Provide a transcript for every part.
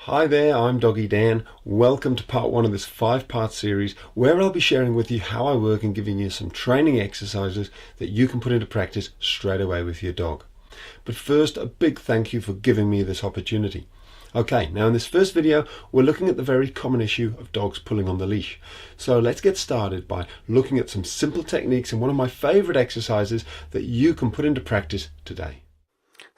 Hi there, I'm Doggy Dan. Welcome to part one of this 5-part series where I'll be sharing with you how I work and giving you some training exercises that you can put into practice straight away with your dog. But first, a big thank you for giving me this opportunity. Okay, now in this first video, we're looking at the very common issue of dogs pulling on the leash. So let's get started by looking at some simple techniques and one of my favorite exercises that you can put into practice today.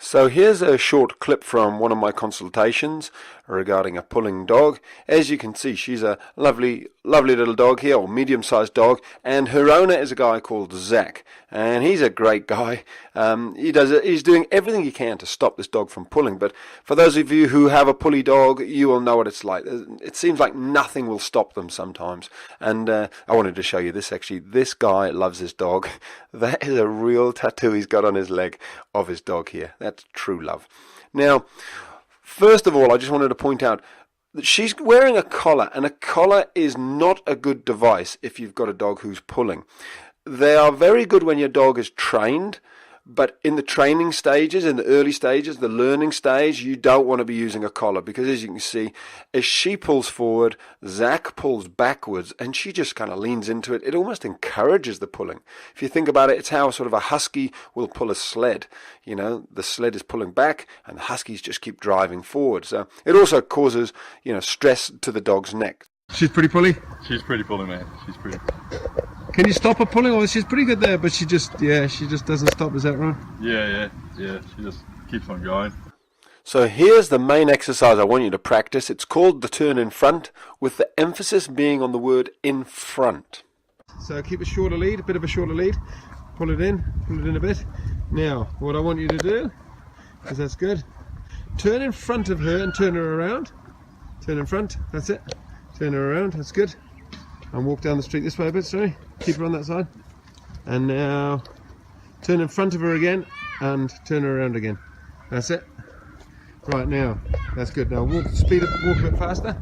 So here's a short clip from one of my consultations regarding a pulling dog. As you can see, she's a lovely little dog here, or medium-sized dog, and her owner is a guy called Zach, and he's a great guy. He's doing everything he can to stop this dog from pulling, but for those of you who have a pulley dog, you will know what it's like. It seems like nothing will stop them sometimes, and I wanted to show you this actually. This guy loves his dog. That is a real tattoo he's got on his leg of his dog here. That's true love. Now, first of all, I just wanted to point out that she's wearing a collar, and a collar is not a good device if you've got a dog who's pulling. They are very good when your dog is trained, but in the training stages, in the early stages, the learning stage, you don't want to be using a collar because, as you can see, as she pulls forward, Zach pulls backwards, and she just kind of leans into it. It almost encourages the pulling. If you think about it, it's how sort of a husky will pull a sled. You know, the sled is pulling back, and the huskies just keep driving forward. So it also causes, stress to the dog's neck. She's pretty pulley? She's pretty pulley, man. She's pretty. Can you stop her pulling? Or she's pretty good there, but she just doesn't stop. Is that right? Yeah. She just keeps on going. So here's the main exercise I want you to practice. It's called the turn in front, with the emphasis being on the word in front. So keep a shorter lead, a bit of a shorter lead. Pull it in a bit. Now, what I want you to do, because that's good, turn in front of her and turn her around. Turn in front, that's it. Turn her around, that's good. And walk down the street this way a bit, sorry. Keep her on that side. And now turn in front of her again and turn her around again. That's it. Right, now, that's good. Now walk a bit faster.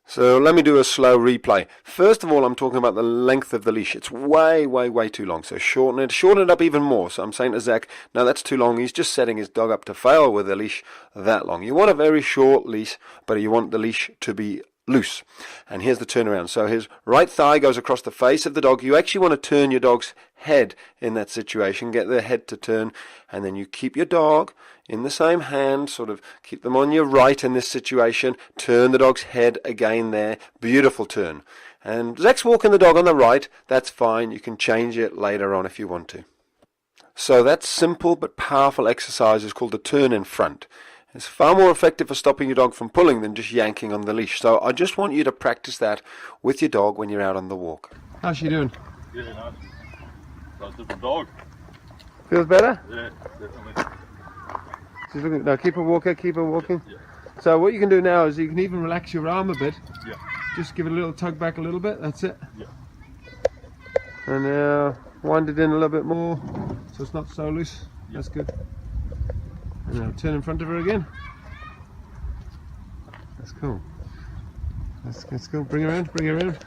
So let me do a slow replay. First of all, I'm talking about the length of the leash. It's way too long. So shorten it up even more. So I'm saying to Zach, no, that's too long. He's just setting his dog up to fail with a leash that long. You want a very short leash, but you want the leash to be loose. And here's the turnaround. So his right thigh goes across the face of the dog. You actually want to turn your dog's head in that situation, get their head to turn, and then you keep your dog in the same hand, sort of keep them on your right in this situation, turn the dog's head again there, beautiful turn. And Zach's walking the dog on the right, that's fine, you can change it later on if you want to. So that simple but powerful exercise is called the turn in front. It's far more effective for stopping your dog from pulling than just yanking on the leash. So I just want you to practice that with your dog when you're out on the walk. How's she doing? Yeah, nice. That's a different dog. Feels better? Yeah, definitely. She's looking. Now keep her walking. Yeah. So what you can do now is you can even relax your arm a bit. Yeah. Just give it a little tug back a little bit, that's it. Yeah. And now wind it in a little bit more so it's not so loose. Yeah. That's good. And now turn in front of her again. That's cool. That's cool. Bring her around.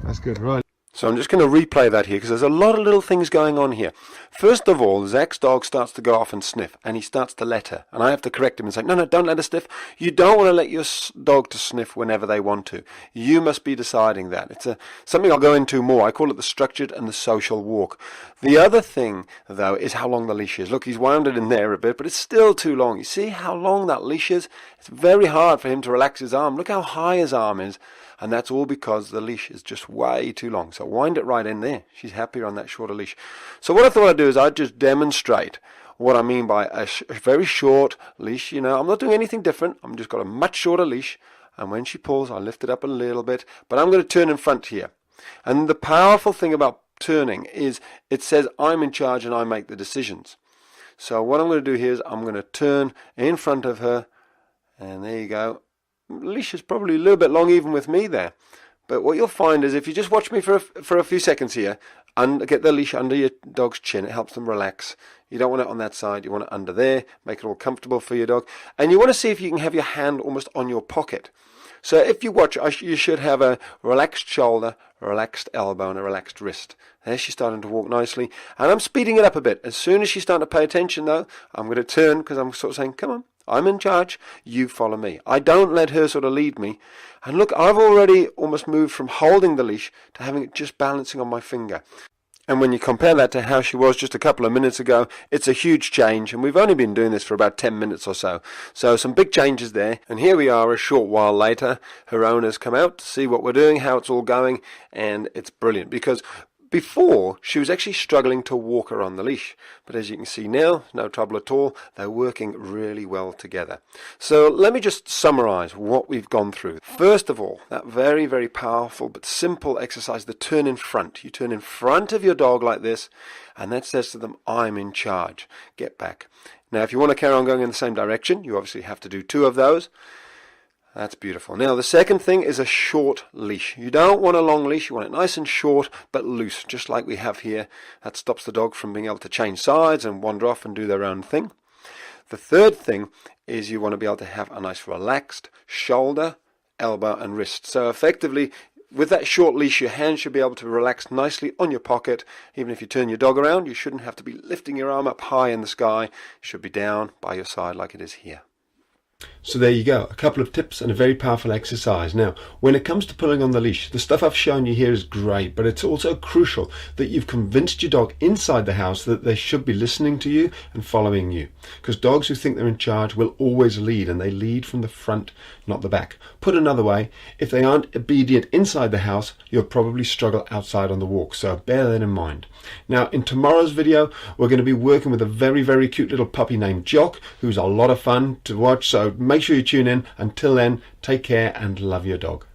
That's good, right. So I'm just going to replay that here because there's a lot of little things going on here. First of all, Zach's dog starts to go off and sniff, and he starts to let her. And I have to correct him and say, no, don't let her sniff. You don't want to let your dog to sniff whenever they want to. You must be deciding that. It's something I'll go into more. I call it the structured and the social walk. The other thing, though, is how long the leash is. Look, he's wound it in there a bit, but it's still too long. You see how long that leash is? It's very hard for him to relax his arm. Look how high his arm is. And that's all because the leash is just way too long. So wind it right in there. She's happier on that shorter leash. So what I thought I'd do is I'd just demonstrate what I mean by a very short leash. I'm not doing anything different. I'm just got a much shorter leash. And when she pulls, I lift it up a little bit. But I'm going to turn in front here. And the powerful thing about turning is it says I'm in charge and I make the decisions. So what I'm going to do here is I'm going to turn in front of her. And there you go. Leash is probably a little bit long even with me there, but what you'll find is if you just watch me for a few seconds here and get the leash under your dog's chin, it helps them relax. You don't want it on that side, you want it under there, make it all comfortable for your dog, and you want to see if you can have your hand almost on your pocket. So if you watch, you should have a relaxed shoulder, a relaxed elbow and a relaxed wrist. There she's starting to walk nicely, and I'm speeding it up a bit. As soon as she's starting to pay attention though, I'm going to turn because I'm sort of saying, come on, I'm in charge, you follow me. I don't let her sort of lead me. And look, I've already almost moved from holding the leash to having it just balancing on my finger. And when you compare that to how she was just a couple of minutes ago, it's a huge change. And we've only been doing this for about 10 minutes or so. So some big changes there. And here we are a short while later. Her owners come out to see what we're doing, how it's all going. And it's brilliant because before, she was actually struggling to walk her on the leash. But as you can see now, no trouble at all. They're working really well together. So let me just summarize what we've gone through. First of all, that very, very powerful but simple exercise, the turn in front. You turn in front of your dog like this, and that says to them, I'm in charge. Get back. Now, if you want to carry on going in the same direction, you obviously have to do 2 of those. That's beautiful. Now, the second thing is a short leash. You don't want a long leash. You want it nice and short, but loose, just like we have here. That stops the dog from being able to change sides and wander off and do their own thing. The third thing is you want to be able to have a nice relaxed shoulder, elbow, and wrist. So effectively, with that short leash, your hand should be able to relax nicely on your pocket. Even if you turn your dog around, you shouldn't have to be lifting your arm up high in the sky. It should be down by your side like it is here. So there you go, a couple of tips and a very powerful exercise. Now, when it comes to pulling on the leash, the stuff I've shown you here is great, but it's also crucial that you've convinced your dog inside the house that they should be listening to you and following you. Because dogs who think they're in charge will always lead, and they lead from the front, not the back. Put another way, if they aren't obedient inside the house, you'll probably struggle outside on the walk, so bear that in mind. Now, in tomorrow's video, we're going to be working with a very, very cute little puppy named Jock, who's a lot of fun to watch, so make sure you tune in. Until then, take care and love your dog.